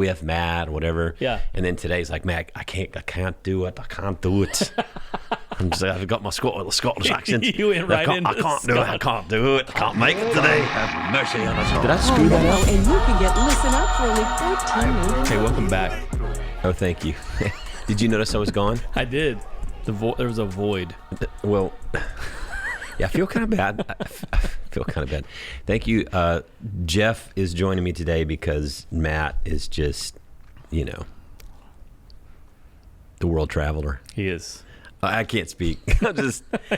we have Matt or whatever. Yeah. And then today's like, Matt, I can't do it. I've got my Scottish accent. You went right into I can't do it. I can't do it. I can't make it today. Have mercy on us all. Did I screw that up? And you can get Listen Up for only $14.99. Hey, welcome back. Oh, thank you. Did you notice I was gone? I did. There was a void. Well, yeah, I feel kind of bad. I feel kind of bad. Thank you. Jeff is joining me today because Matt is just, the world traveler. He is. I can't speak.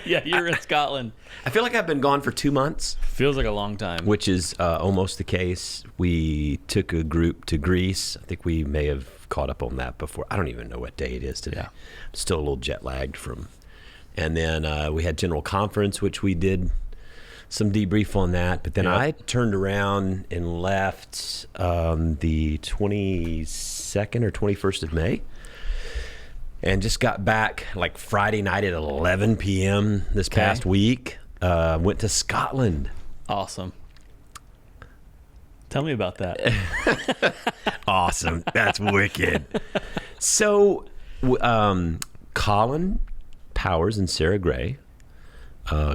Yeah, you're in Scotland. I feel like I've been gone for 2 months. Feels like a long time. Which is almost the case. We took a group to Greece. I think we may have caught up on that before. I don't even know what day it is today. Yeah. I'm still a little jet lagged from. And then we had General Conference, which we did some debrief on that. But then I turned around and left the 22nd or 21st of May. And just got back like Friday night at 11 p.m. this past week. Went to Scotland. Awesome. Tell me about that. Awesome. That's wicked. So, Colin Powers and Sarah Gray.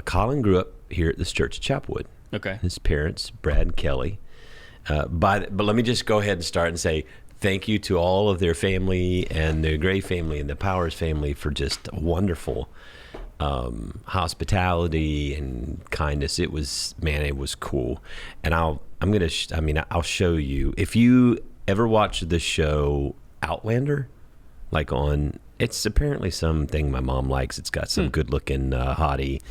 Colin grew up here at this church at Chapelwood. Okay. His parents, Brad and Kelly. But let me just go ahead and start and say thank you to all of their family and the Gray family and the Powers family for just wonderful hospitality and kindness. It was cool. And I'll show you. If you ever watched the show Outlander, like it's apparently something my mom likes. It's got some good looking hottie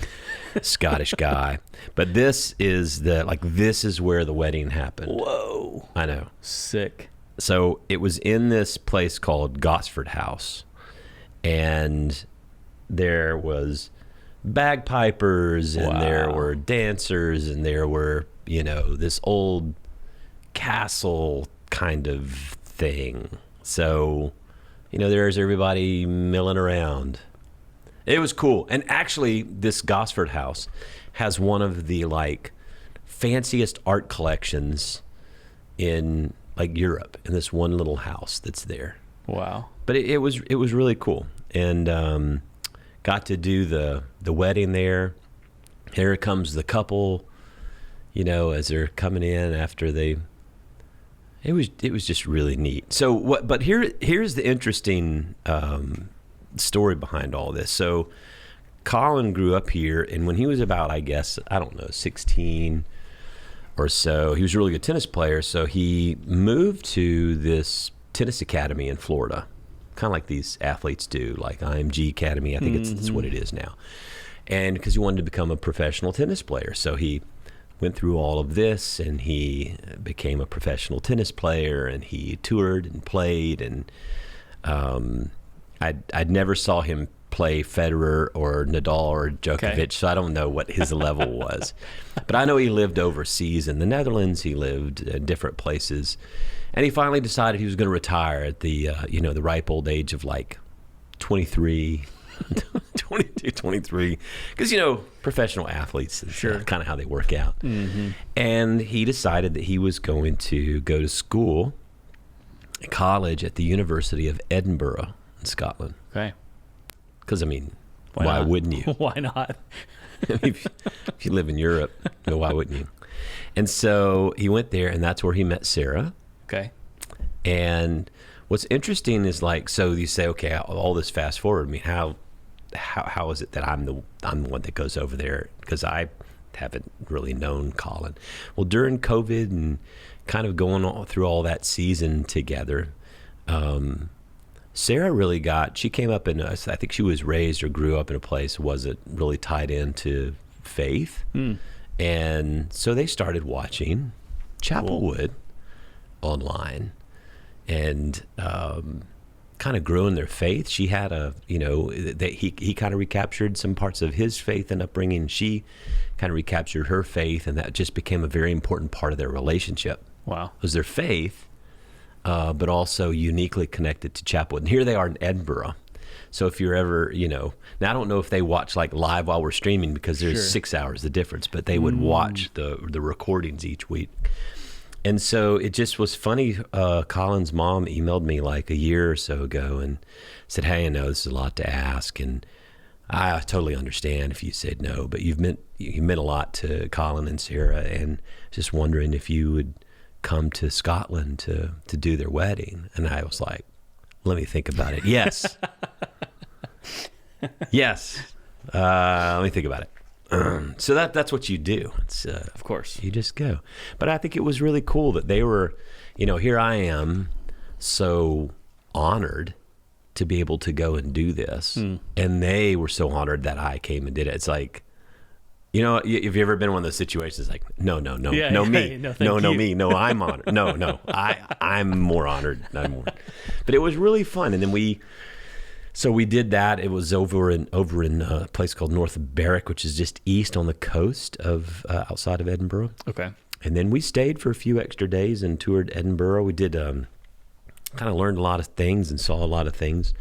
Scottish guy. But this is where the wedding happened. Whoa. I know. Sick. So it was in this place called Gosford House, and there was bagpipers, and there were dancers, and there were, this old castle kind of thing. So, there's everybody milling around. It was cool. And actually, this Gosford House has one of the fanciest art collections in Europe, in this one little house that's there. Wow. But it was really cool, and got to do the wedding there. Here comes the couple, as they're coming in after they. It was just really neat. So what? But here's the interesting story behind all this. So Colin grew up here, and when he was about, 16. Or so, he was a really good tennis player, so he moved to this tennis academy in Florida, kind of like these athletes do, like IMG Academy. I think it's what it is now. And because he wanted to become a professional tennis player, so he went through all of this, and he became a professional tennis player, and he toured and played, and I'd never saw him play Federer or Nadal or Djokovic, so I don't know what his level was. But I know he lived overseas in the Netherlands. He lived in different places. And he finally decided he was going to retire at the, the ripe old age of 23, 22, 23. Because, professional athletes is kind of how they work out. Mm-hmm. And he decided that he was going to go to college at the University of Edinburgh in Scotland. Okay. Because, why wouldn't you? Why not? if you live in Europe, why wouldn't you? And so he went there, and that's where he met Sarah. Okay. And what's interesting is so you say, okay, all this fast forward. How is it that I'm the one that goes over there? Because I haven't really known Colin. Well, during COVID and kind of going through all that season together, Sarah really she came up I think she was raised or grew up in a place wasn't really tied into faith. And so they started watching Chapelwood online and kind of grew in their faith. She had he kind of recaptured some parts of his faith and upbringing. She kind of recaptured her faith, and that just became a very important part of their relationship. Wow. It was their faith, but also uniquely connected to Chapelwood. And here they are in Edinburgh. So if you're ever, now I don't know if they watch live while we're streaming because there's 6 hours the difference, but they would watch the recordings each week. And so it just was funny. Colin's mom emailed me like a year or so ago and said, "Hey, I know this is a lot to ask, and I totally understand if you said no, but you meant a lot to Colin and Sarah, and just wondering if you would come to Scotland to do their wedding." And I was like, "Let me think about it." Yes, yes. Let me think about it. So that's what you do. It's Of course. you just go. But I think it was really cool that they were, here I am, so honored to be able to go and do this, and they were so honored that I came and did it. It's like, if you've ever been in one of those situations, like, no, me, no, me, no, I'm honored, no, I'm more honored, but it was really fun. And then we did that. It was over in a place called North Berwick, which is just east on the coast of outside of Edinburgh. Okay. And then we stayed for a few extra days and toured Edinburgh. We did kind of learned a lot of things and saw a lot of things.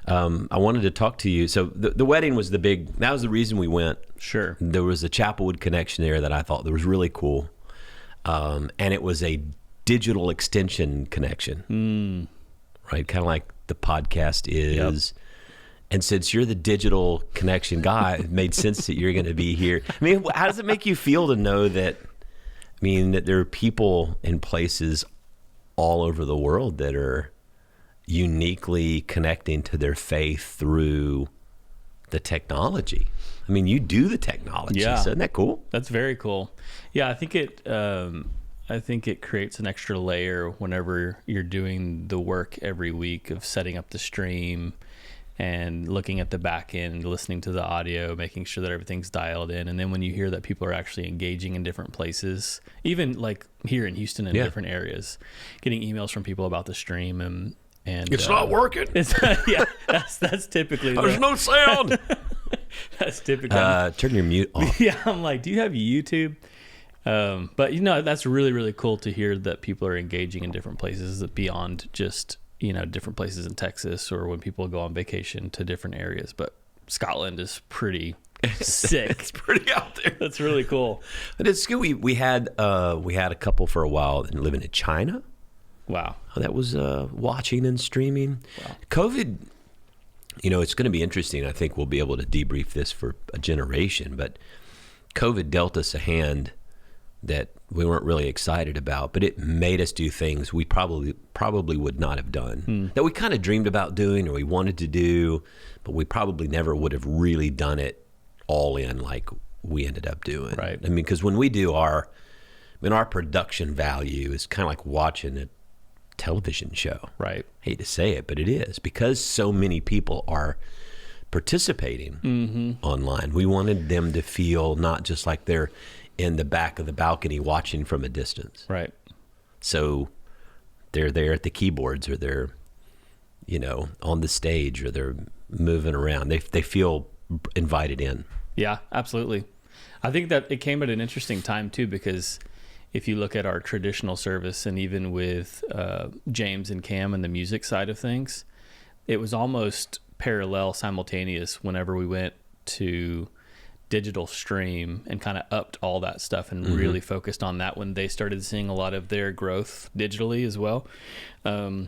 I wanted to talk to you. So the wedding was that was the reason we went. Sure. There was a Chapelwood connection there that I thought that was really cool. And it was a digital extension connection, right? Kind of like the podcast is. Yep. And since you're the digital connection guy, it made sense that you're going to be here. I mean, how does it make you feel to know that there are people in places all over the world that are uniquely connecting to their faith through the technology? I mean, you do the technology, so isn't that cool? That's very cool. Yeah, I think it creates an extra layer whenever you're doing the work every week of setting up the stream and looking at the back end, listening to the audio, making sure that everything's dialed in. And then when you hear that people are actually engaging in different places, even like here in Houston in different areas, getting emails from people about the stream and it's not working. That's typically there's no sound. That's typically turn your mute off. Yeah, I'm like, do you have YouTube? But that's really, really cool to hear that people are engaging in different places beyond just different places in Texas, or when people go on vacation to different areas. But Scotland is pretty sick. It's pretty out there. That's really cool. But it's good. We had a couple for a while living in China. Wow. That was watching and streaming. Wow. COVID, it's going to be interesting. I think we'll be able to debrief this for a generation, but COVID dealt us a hand that we weren't really excited about, but it made us do things we probably would not have done, that we kind of dreamed about doing or we wanted to do, but we probably never would have really done it all in like we ended up doing. Right. I mean, because when we do our production value is kind of like watching a television show. Right. Hate to say it, but it is, because so many people are participating online. We wanted them to feel not just like they're in the back of the balcony watching from a distance. Right. So they're there at the keyboards, or they're, on the stage, or they're moving around. They feel invited in. Yeah, absolutely. I think that it came at an interesting time too, because if you look at our traditional service, and even with James and Cam and the music side of things, it was almost simultaneous whenever we went to digital stream and kind of upped all that stuff and really focused on that when they started seeing a lot of their growth digitally as well. And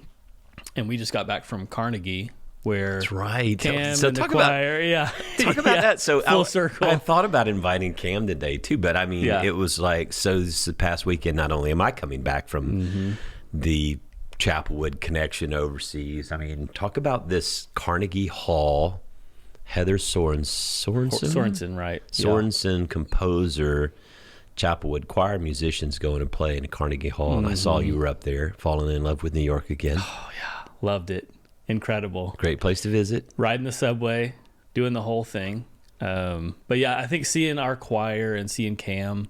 we just got back from Carnegie, where that's right. Cam so and talk the choir, talk about that. So full circle. I thought about inviting Cam today too, but I mean, it was like, so this past weekend, not only am I coming back from the Chapelwood connection overseas, I mean, talk about this Carnegie Hall, Heather Sorensen, right? Sorensen, composer, Chapelwood choir musicians going to play in Carnegie Hall, and I saw you were up there, falling in love with New York again. Oh yeah, loved it. Incredible. Great place to visit. Riding the subway, doing the whole thing. But yeah, I think seeing our choir and seeing Cam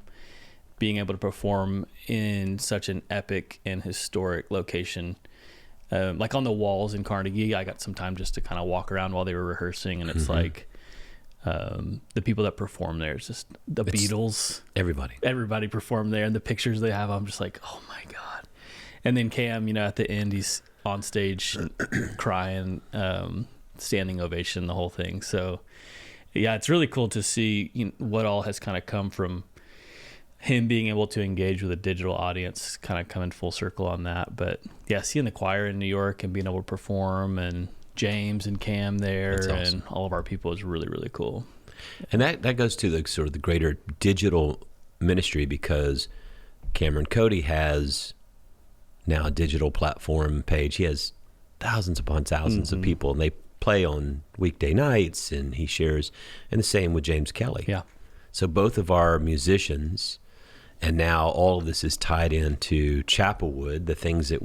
being able to perform in such an epic and historic location, like on the walls in Carnegie, I got some time just to kind of walk around while they were rehearsing, and it's like the people that perform there, it's just the Beatles. Everybody performed there, and the pictures they have, I'm just like, oh my God. And then Cam, at the end, he's on stage crying, standing ovation, the whole thing. So yeah, it's really cool to see what all has kind of come from him being able to engage with a digital audience, kind of coming full circle on that. But yeah, seeing the choir in New York and being able to perform, and James and Cam there, That's awesome. and all of our people is really, really cool. And that goes to the sort of the greater digital ministry, because Cameron Cody has now a digital platform page. He has thousands upon thousands of people, and they play on weekday nights, and he shares, and the same with James Kelly. Yeah. So both of our musicians, and now all of this is tied into Chapelwood, the things that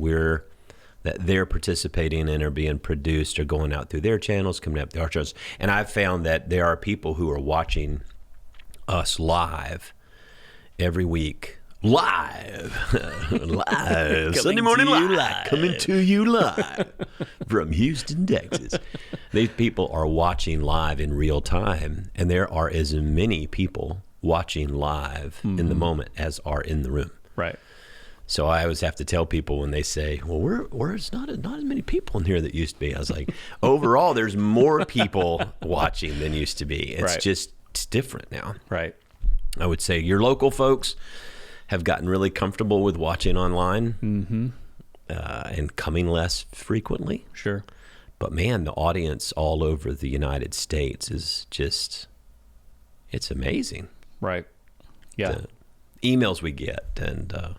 they're participating in are being produced, are going out through their channels, coming up through our channels. And I've found that there are people who are watching us live every week. Live Sunday morning live, coming to you live from Houston, Texas. These people are watching live in real time, and there are as many people watching live in the moment as are in the room. Right. So I always have to tell people when they say, well, it's not as many people in here that used to be. I was like, overall, there's more people watching than used to be. It's different now. Right. I would say your local folks have gotten really comfortable with watching online and coming less frequently. Sure. But man, the audience all over the United States is just, it's amazing. Right. Yeah. The emails we get, and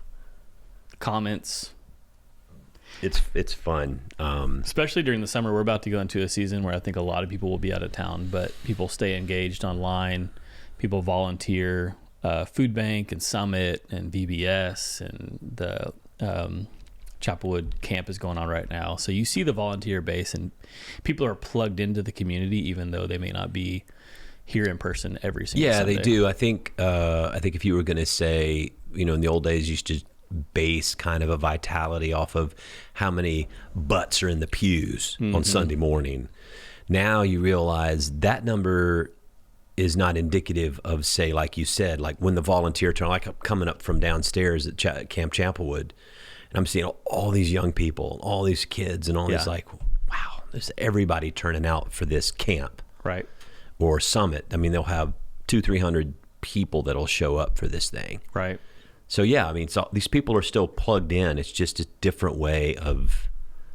comments. It's fun. Especially during the summer. We're about to go into a season where I think a lot of people will be out of town, but people stay engaged online. People volunteer. Food Bank and Summit and VBS and the Chapelwood camp is going on right now. So you see the volunteer base, and people are plugged into the community, even though they may not be here in person every single Sunday. They do. I think if you were going to say, in the old days, you used to base kind of a vitality off of how many butts are in the pews on Sunday morning. Now you realize that number is not indicative of, say, like you said, like when the volunteer turn, like I'm coming up from downstairs at Camp Chapelwood, and I'm seeing all these young people, all these kids, and all these, like, wow, there's everybody turning out for this camp. Right. Or Summit. I mean, they'll have 200-300 people that'll show up for this thing. Right. So yeah, I mean, so these people are still plugged in. It's just a different way of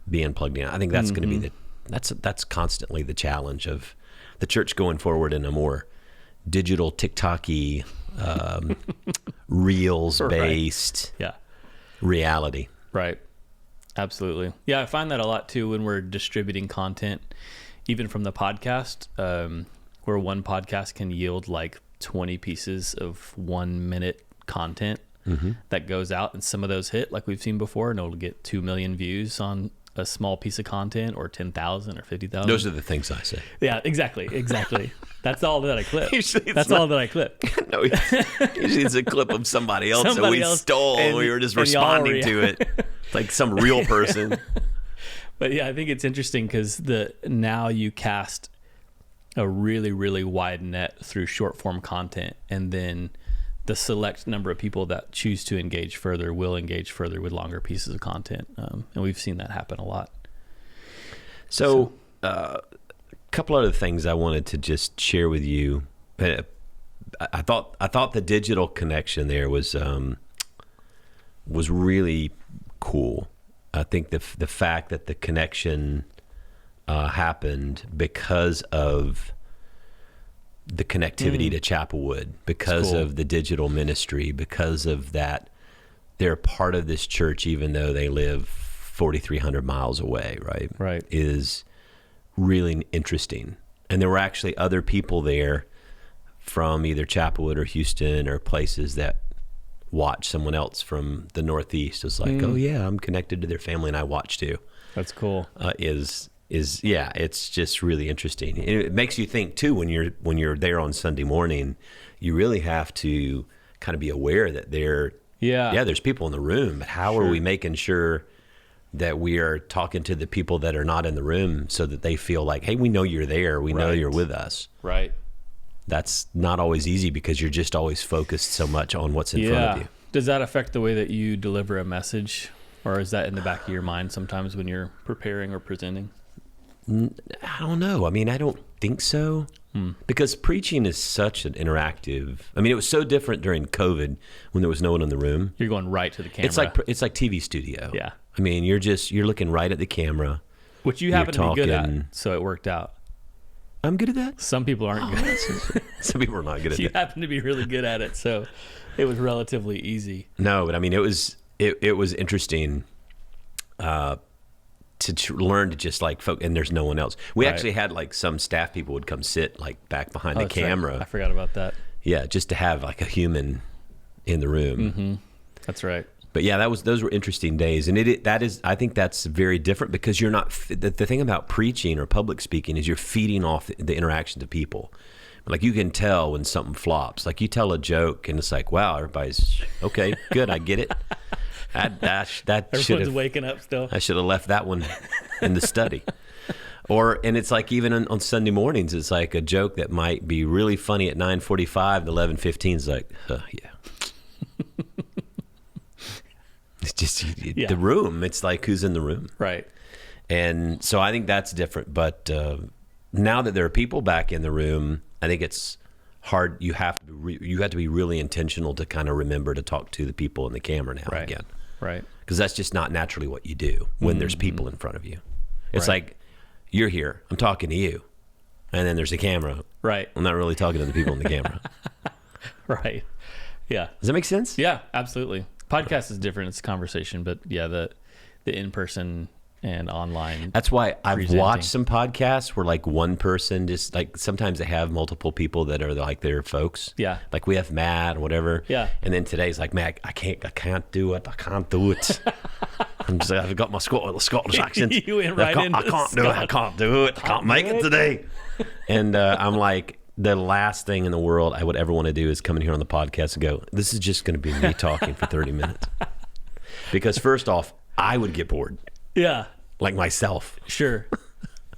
being plugged in. I think that's going to be that's constantly the challenge of the church going forward in a more digital, TikTok-y, reels-based reality. Right. Absolutely. Yeah, I find that a lot too when we're distributing content, even from the podcast, where one podcast can yield like 20 pieces of 1 minute content that goes out, and some of those hit like we've seen before, and it'll get 2 million views on a small piece of content, or 10,000 or 50,000. Those are the things I say. Yeah, exactly. That's all that I clip. All that I clip. No, usually it's a clip of somebody else that we stole, and we were just responding to it like some real person. But yeah, I think it's interesting because now you cast a really, really wide net through short form content, and then the select number of people that choose to engage further will engage further with longer pieces of content. And we've seen that happen a lot. So a couple other things I wanted to just share with you. I thought the digital connection there was really cool. I think the fact that the connection happened because of the connectivity to Chapelwood, because of the digital ministry, because of that they're part of this church even though they live 4,300 miles away, right, is really interesting. And there were actually other people there from either Chapelwood or Houston or places that watched someone else from the Northeast. It's like, oh yeah, I'm connected to their family and I watch too. That's cool. It's just really interesting. And it makes you think too, when you're there on Sunday morning, you really have to kind of be aware that there's people in the room, but how are we making sure that we are talking to the people that are not in the room so that they feel like, hey, we know you're there. We know you're with us. Right. That's not always easy because you're just always focused so much on what's in front of you. Does that affect the way that you deliver a message, or is that in the back of your mind sometimes when you're preparing or presenting? I don't know. I mean, I don't think so. Because preaching is such an interactive. I mean, it was so different during COVID when there was no one in the room. You're going right to the camera. It's like TV studio. Yeah. I mean, you're looking right at the camera. Which you happen to be good at, so it worked out. I'm good at that. Some people aren't good at it. Some people are not good at You that. happen to be really good at it, so it was relatively easy. No, but I mean, it was interesting to learn to just like and there's no one else. We actually had like some staff people would come sit like back behind the camera. Right. I forgot about that. Yeah, just to have like a human in the room. Mm-hmm. That's right. But yeah, those were interesting days, and I think that's very different because you're not the thing about preaching or public speaking is you're feeding off the interaction to people. Like you can tell when something flops. Like you tell a joke and it's like, wow, everybody's okay, good, I get it. That Everyone's waking up still. I should have left that one in the study. And it's like even on Sunday mornings, it's like a joke that might be really funny at 9:45, 11:15 is like, yeah. It's just the room. It's like who's in the room, right? And so I think that's different. But now that there are people back in the room, I think it's hard. You have to be really intentional to kind of remember to talk to the people in the camera now and again, right? Because that's just not naturally what you do when there's people in front of you. It's like you're here, I'm talking to you, and then there's a camera, right? I'm not really talking to the people in the camera, right? Yeah. Does that make sense? Yeah, absolutely. Podcast is different. It's a conversation, but yeah, the in-person and online. That's why I've watched some podcasts where like one person just like sometimes they have multiple people that are like their folks. Yeah. Like we have Matt or whatever. Yeah. And then today's like, Matt, I can't do it. I'm just like, I've got my Scottish accent. You went right into I can't do it. I can't do it. I can't make it today. And I'm like, the last thing in the world I would ever want to do is come in here on the podcast and go, this is just going to be me talking for 30 minutes. Because first off, I would get bored. Yeah. Like myself. Sure.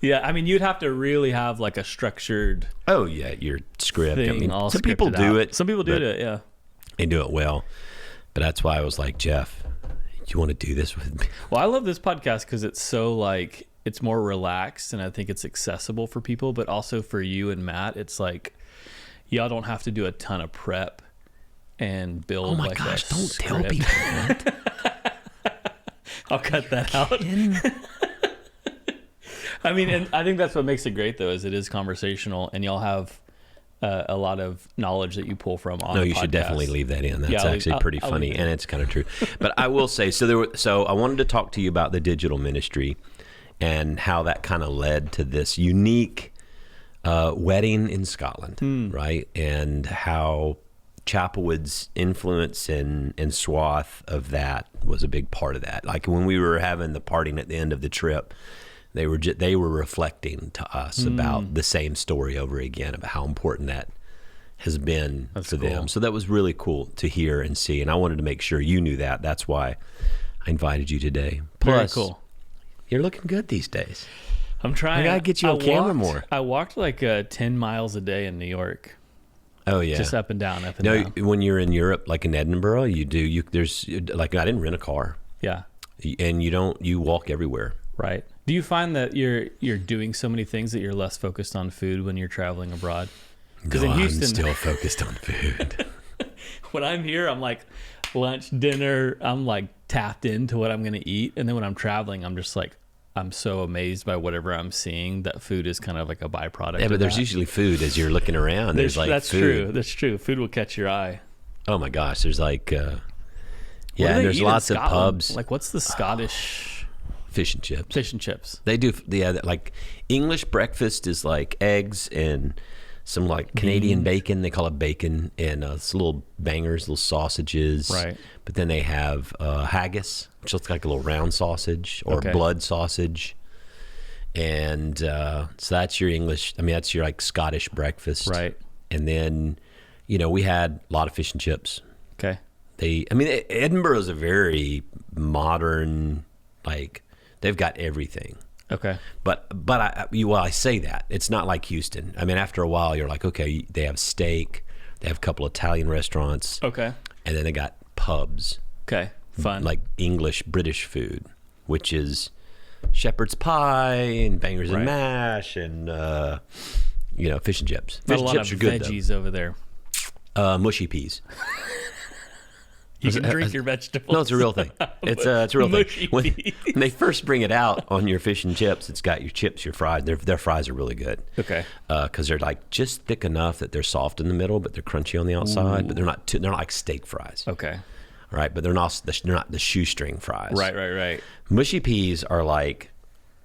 Yeah. I mean, you'd have to really have like a structured your script. thing. I mean, all some people scripted do out. it. Some people do it, yeah. They do it well. But that's why I was like, Jeff, do you want to do this with me? Well, I love this podcast because it's so like, it's more relaxed and I think it's accessible for people, but also for you and Matt, it's like, y'all don't have to do a ton of prep and build. Oh my like gosh, a don't tell script. people that. I'll cut that out. I mean, and I think that's what makes it great though, is it is conversational and y'all have a lot of knowledge that you pull from on the You podcast. should definitely leave that in. That's actually pretty funny, and it's kind of true. But I will say, so I wanted to talk to you about the digital ministry and how that kind of led to this unique wedding in Scotland, right? And how Chapelwood's influence and swath of that was a big part of that. Like when we were having the parting at the end of the trip, they were reflecting to us about the same story over again, about how important that has been for them. So that was really cool to hear and see. And I wanted to make sure you knew that. That's why I invited you today. Plus, very cool. You're looking good these days. I'm trying. I gotta get you on camera more. I walked like 10 miles a day in New York. Oh yeah, just up and down, up and down. No, when you're in Europe, like in Edinburgh, there's like I didn't rent a car. Yeah, and you walk everywhere. Right. Do you find that you're doing so many things that you're less focused on food when you're traveling abroad? Because in Houston, I'm still focused on food. When I'm here, I'm like lunch, dinner. I'm like tapped into what I'm going to eat, and then when I'm traveling, I'm just like, I'm so amazed by whatever I'm seeing that food is kind of like a byproduct. Yeah, but there's that. Usually food as you're looking around. There's like that's food. True. That's true. Food will catch your eye. Oh my gosh, there's like and there's lots of pubs. Like what's the Scottish fish and chips? Fish and chips. They do. Yeah, like English breakfast is like eggs and some like Canadian bacon. They call it bacon, and some little bangers, little sausages. Right. But then they have haggis, which looks like a little round sausage or blood sausage. And so that's your English. I mean, that's your like Scottish breakfast. Right. And then, we had a lot of fish and chips. Okay. Edinburgh is a very modern, like they've got everything. Okay. But I say that it's not like Houston. I mean, after a while, you're like, okay, they have steak, they have a couple Italian restaurants. Okay. And then they got pubs. Okay. Fun. Like English, British food, which is shepherd's pie and bangers and mash and, fish and chips. Not Fish a and lot chips of are good veggies over there. though. Mushy peas. You can drink your vegetables. No, it's a real thing. It's a real thing. Mushy When peas. they first bring it out on your fish and chips, it's got your chips, your fries. Their fries are really good. Okay. Because they're like just thick enough that they're soft in the middle, but they're crunchy on the outside. But they're not they're not like steak fries. Okay. Right, but they're not the shoestring fries. Right. Mushy peas are like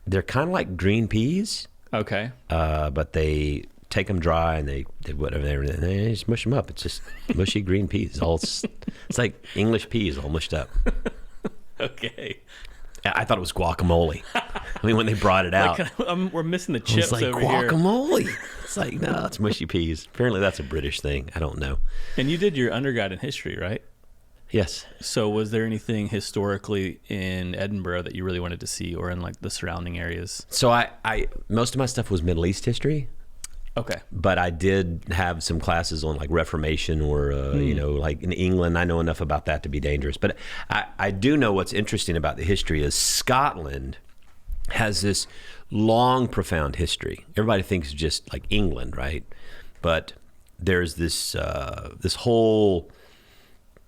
they're kind of like green peas. Okay. But they take them dry and they whatever they just mush them up. It's just mushy green peas. It's like English peas all mushed up. Okay. I thought it was guacamole. I mean, when they brought it out, We're missing the it's chips like over here. guacamole. It's like no, it's mushy peas. Apparently, that's a British thing. I don't know. And you did your undergrad in history, right? Yes. So was there anything historically in Edinburgh that you really wanted to see, or in like the surrounding areas? So I most of my stuff was Middle East history. Okay. But I did have some classes on like Reformation or, like in England. I know enough about that to be dangerous. But I do know what's interesting about the history is Scotland has this long, profound history. Everybody thinks just like England, right? But there's this whole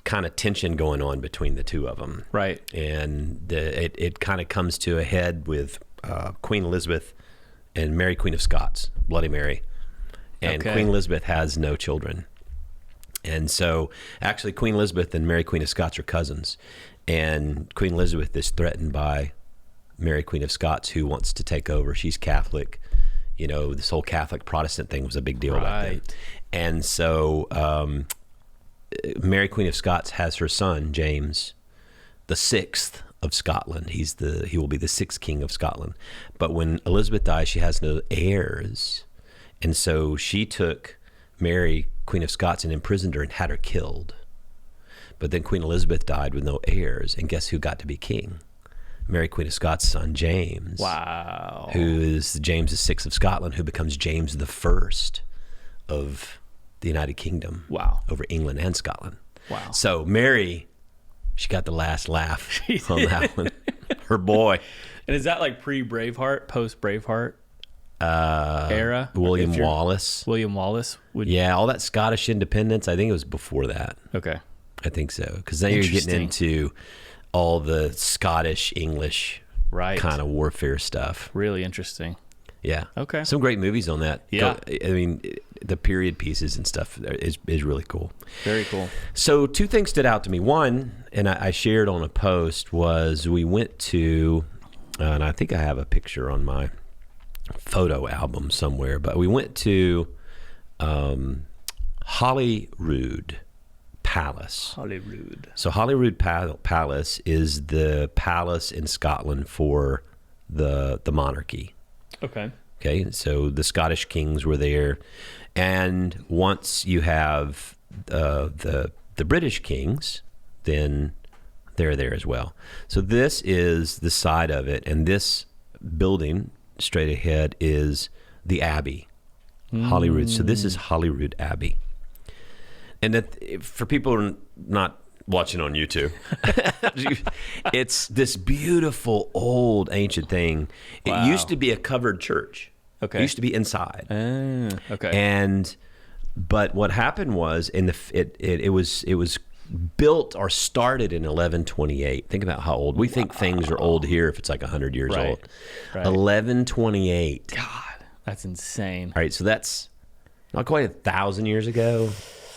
kind of tension going on between the two of them. Right. And it kind of comes to a head with Queen Elizabeth and Mary, Queen of Scots, Bloody Mary. And Okay. Queen Elizabeth has no children. And so actually Queen Elizabeth and Mary, Queen of Scots are cousins. And Queen Elizabeth is threatened by Mary, Queen of Scots, who wants to take over. She's Catholic. This whole Catholic Protestant thing was a big deal back then. Right. And so Mary, Queen of Scots has her son, James the Sixth of Scotland. He will be the sixth king of Scotland. But when Elizabeth dies, she has no heirs. And so she took Mary, Queen of Scots, and imprisoned her and had her killed. But then Queen Elizabeth died with no heirs. And guess who got to be king? Mary, Queen of Scots' son, James. Wow. Who is James VI of Scotland, who becomes James the First of the United Kingdom. Wow. Over England and Scotland. Wow. So Mary, she got the last laugh on that one. Her boy. And is that like pre-Braveheart, post-Braveheart era? William If you're- Wallace. William Wallace? Yeah, all that Scottish independence. I think it was before that. Okay. I think so. Because then you're getting Interesting. into all the Scottish, English Right. kind of warfare stuff. Really interesting. Yeah. Okay. Some great movies on that. Yeah. I mean, the period pieces and stuff is really cool. Very cool. So two things stood out to me. One, and I shared on a post, was we went to, and I think I have a picture on my photo album somewhere, but we went to Holyrood Palace. Holyrood. So Holyrood Palace is the palace in Scotland for the monarchy. Okay. Okay, so the Scottish kings were there, and once you have the British kings, then they're there as well. So this is the side of it, and this building straight ahead is the Abbey, Holyrood. So this is Holyrood Abbey, and that for people who are not watching on YouTube, it's this beautiful old ancient thing. Wow. It used to be a covered church. Okay. It used to be inside. Okay. But what happened was it was built or started in 1128. Think about how old we think things are old here if it's like 100 years Right. old. Right. 1128. God, that's insane. All right, so that's not quite 1,000 years ago,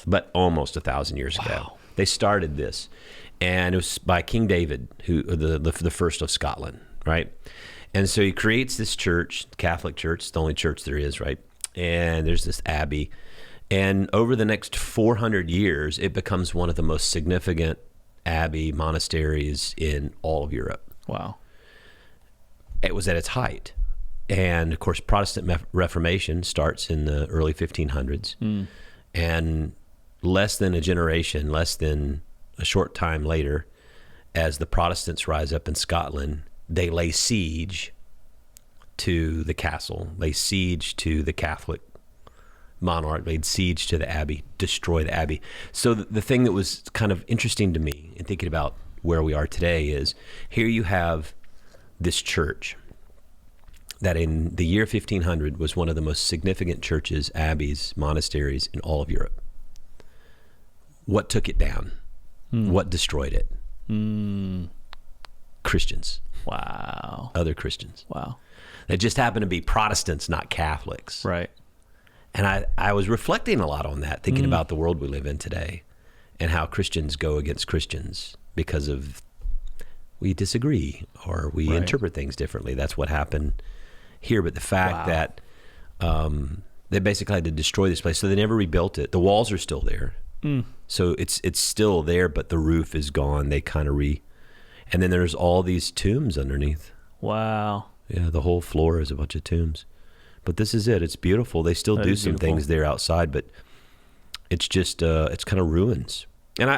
but almost 1,000 years ago. Wow. They started this, and it was by King David, who the first of Scotland, right? And so he creates this church, Catholic church, it's the only church there is, right? And there's this abbey, and over the next 400 years, it becomes one of the most significant abbey monasteries in all of Europe. Wow. It was at its height. And of course, Protestant Reformation starts in the early 1500s. And less than a generation, less than a short time later, as the Protestants rise up in Scotland, they lay siege to the castle, lay siege to the Catholic monarch, laid siege to the abbey, destroy the abbey. So the thing that was kind of interesting to me in thinking about where we are today is here you have this church that in the year 1500 was one of the most significant churches, abbeys, monasteries in all of Europe. What took it down? What destroyed it? Christians. Wow. Other Christians. Wow. They just happened to be Protestants, not Catholics. Right. And I was reflecting a lot on that, thinking about the world we live in today and how Christians go against Christians because of we disagree or we Right. interpret things differently. That's what happened here. But the fact that they basically had to destroy this place, so they never rebuilt it. The walls are still there. So it's still there, but the roof is gone. They kind of and then there's all these tombs underneath. Wow. Yeah, the whole floor is a bunch of tombs. But this is it. It's beautiful. They still do some things there outside, but it's just it's kind of ruins. And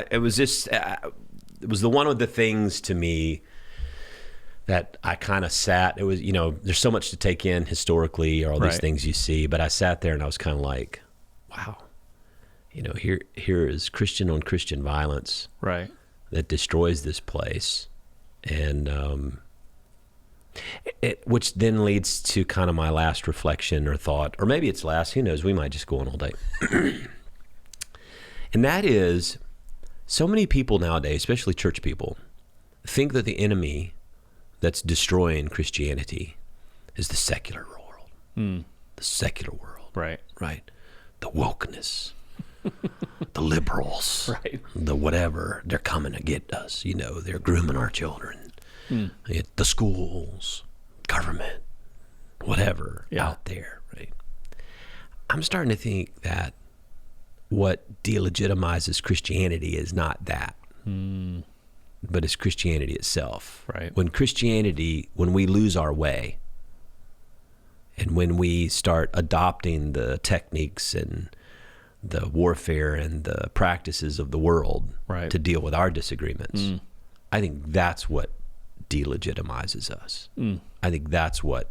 it was just it was one of the things to me that I kind of sat. It was, there's so much to take in historically, or all these things you see, but I sat there and I was kind of like, wow. Here is Christian on Christian violence, Right. that destroys this place, and which then leads to kind of my last reflection or thought, or maybe it's last. Who knows? We might just go on all day. And that is, so many people nowadays, especially church people, think that the enemy that's destroying Christianity is the secular world, the secular world, Right. right? The wokeness. The liberals, Right. the whatever, they're coming to get us. They're grooming our children. The schools, government, whatever out there, right? I'm starting to think that what delegitimizes Christianity is not that, but it's Christianity itself. Right. When we lose our way, and when we start adopting the techniques and the warfare and the practices of the world Right. to deal with our disagreements, I think that's what delegitimizes us. I think that's what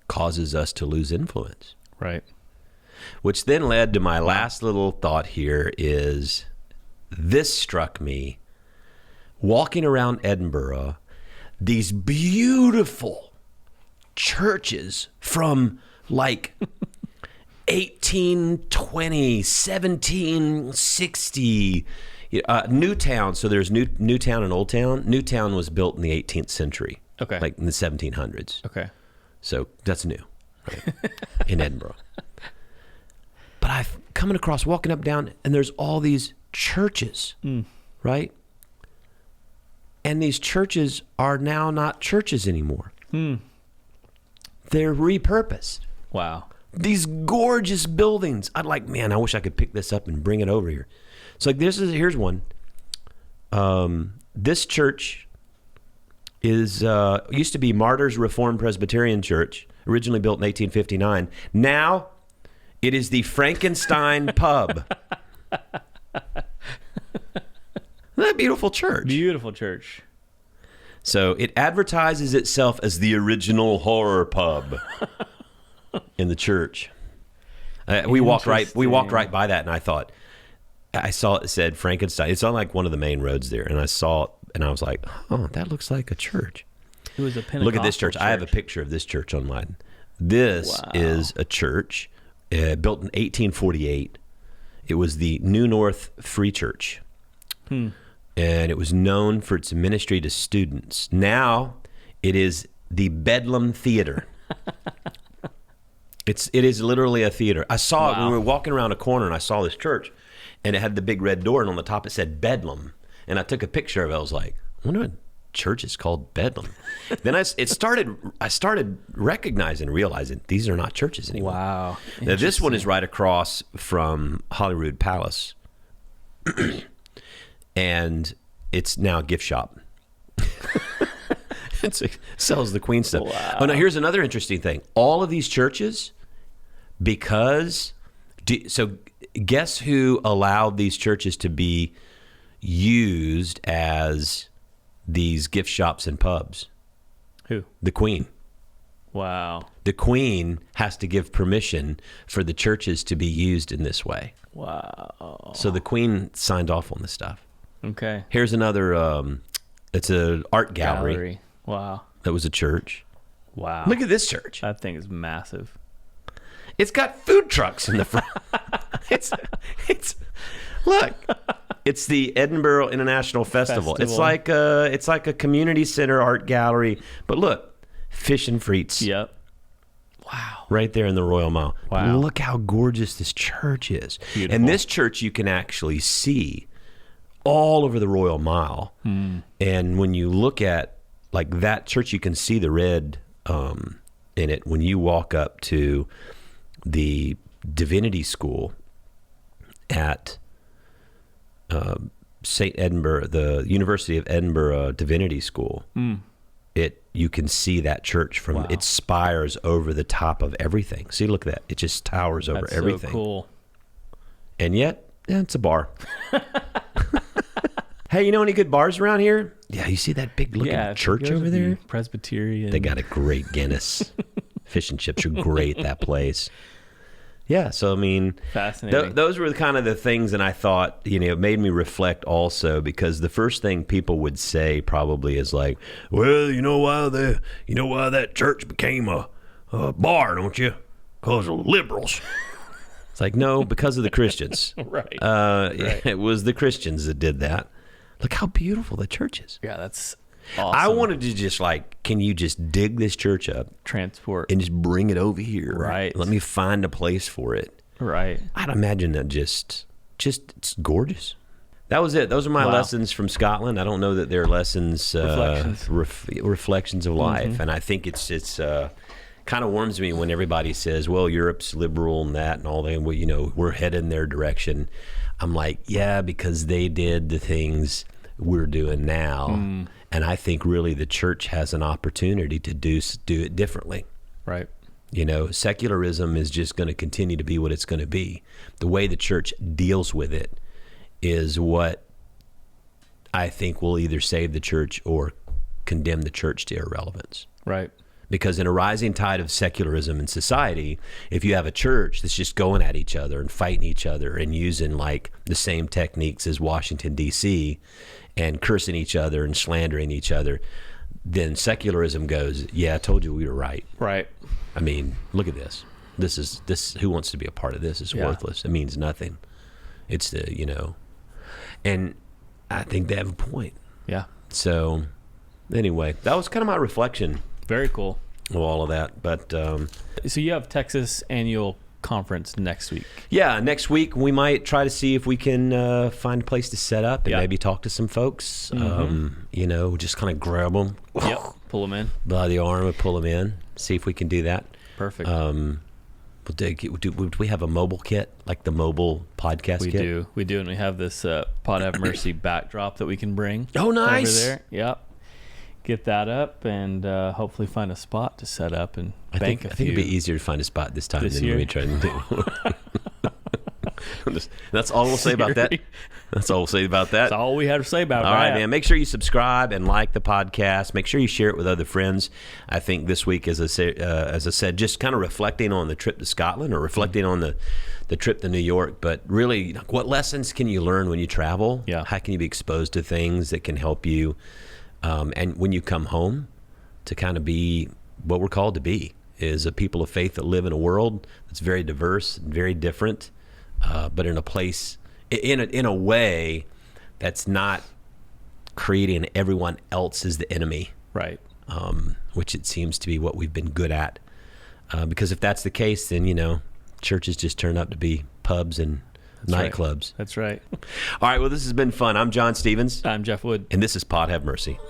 causes us to lose influence. Right. Which then led to my last little thought here is, this struck me walking around Edinburgh, these beautiful churches from like 1820, 1760, Newtown. So there's Newtown and Old Town. Newtown was built in the 18th century, Okay. like in the 1700s. Okay. So that's new, right? In Edinburgh. But I've coming across, walking up, down, and there's all these churches, right? And these churches are now not churches anymore. They're repurposed. Wow. These gorgeous buildings. I wish I could pick this up and bring it over here. So here's one. This church is used to be Martyrs Reformed Presbyterian Church, originally built in 1859. Now it is the Frankenstein Pub. That beautiful church. Beautiful church. So it advertises itself as the original horror pub in the church. We walked right by that, and I saw it said Frankenstein. It's on like one of the main roads there, and I saw it, and I was like, oh, that looks like a church. It was a Pentecostal Look at this church. I have a picture of this church online. This is a church built in 1848. It was the New North Free Church. And it was known for its ministry to students. Now it is the Bedlam Theater. It is literally a theater. I saw it when we were walking around a corner, and I saw this church, and it had the big red door, and on the top it said Bedlam. And I took a picture of it. I was like, I wonder what church is called Bedlam. Then I started realizing these are not churches anymore. Wow. Now, this one is right across from Holyrood Palace. And it's now a gift shop. It sells the Queen stuff. Wow. Oh, now here's another interesting thing. All of these churches, so guess who allowed these churches to be used as these gift shops and pubs? Who? The Queen. Wow. The Queen has to give permission for the churches to be used in this way. Wow. So the Queen signed off on this stuff. Okay. Here's another, it's an art gallery. Wow. that was a church. Wow. Look at this church. That thing is massive. It's got food trucks in the front. it's look. It's the Edinburgh International Festival. It's like a community center art gallery. But look, fish and frites. Yep. Wow. Right there in the Royal Mile. Wow. Look how gorgeous this church is. Beautiful. And this church you can actually see all over the Royal Mile. And when you look at like that church, you can see the red in it. When you walk up to the divinity school at St. Edinburgh, the University of Edinburgh Divinity School, you can see that church from its spires over the top of everything. See, look at that. It just towers over everything. So cool. And yet, it's a bar. Hey, you know any good bars around here? Yeah, you see that big looking church over there? Presbyterian. They got a great Guinness. Fish and chips are great at that place. Yeah, so I mean, fascinating. Those were kind of the things, and I thought, it made me reflect also, because the first thing people would say probably is like, well, you know why that church became a bar, don't you? Because of liberals. It's like, no, because of the Christians. Right. Right. It was the Christians that did that. Look how beautiful the church is. Yeah, that's awesome. I wanted to just can you just dig this church up? Transport. And just bring it over here. Right. Let me find a place for it. Right. I'd imagine that just it's gorgeous. That was it. Those are my lessons from Scotland. I don't know that they're lessons, reflections of life. And I think it's kind of warms me when everybody says, well, Europe's liberal and that and all that. Well, we're headed in their direction. I'm like, yeah, because they did the things we're doing now. And I think really the church has an opportunity to do it differently. Right. Secularism is just going to continue to be what it's going to be. The way the church deals with it is what I think will either save the church or condemn the church to irrelevance. Right. Because in a rising tide of secularism in society, if you have a church that's just going at each other and fighting each other and using like the same techniques as Washington, D.C., and cursing each other and slandering each other, then secularism goes, yeah, I told you we were right. Right. I mean, look at this. This who wants to be a part of this is worthless. It means nothing. It's and I think they have a point. Yeah. So anyway, that was kind of my reflection. Very cool. Of all of that. But so you have Texas Annual Conference next week. Yeah, next week we might try to see if we can find a place to set up and maybe talk to some folks. Just kind of grab them. Yep. Pull them in by the arm and pull them in. See if we can do that. Perfect. Do we have a mobile kit, like the mobile podcast kit? We do, and we have this Pod Have Mercy backdrop that we can bring. Oh, nice. Over there. Yep. Get that up and hopefully find a spot to set up and bank a few. I think it'd be easier to find a spot this time than we tried to do. That's all we'll say about that. That's all we'll say about that. That's all we have to say about it. All right, man. Make sure you subscribe and like the podcast. Make sure you share it with other friends. I think this week, as I said, just kind of reflecting on the trip to Scotland or reflecting on the trip to New York. But really, what lessons can you learn when you travel? Yeah. How can you be exposed to things that can help you? And when you come home, to kind of be what we're called to be, is a people of faith that live in a world that's very diverse and very different, but in a place, in a way that's not creating everyone else as the enemy. Right. Which it seems to be what we've been good at. Because if that's the case, then, churches just turn out to be pubs and nightclubs. That's right. All right, well, this has been fun. I'm John Stevens. I'm Jeff Wood. And this is Pod Have Mercy.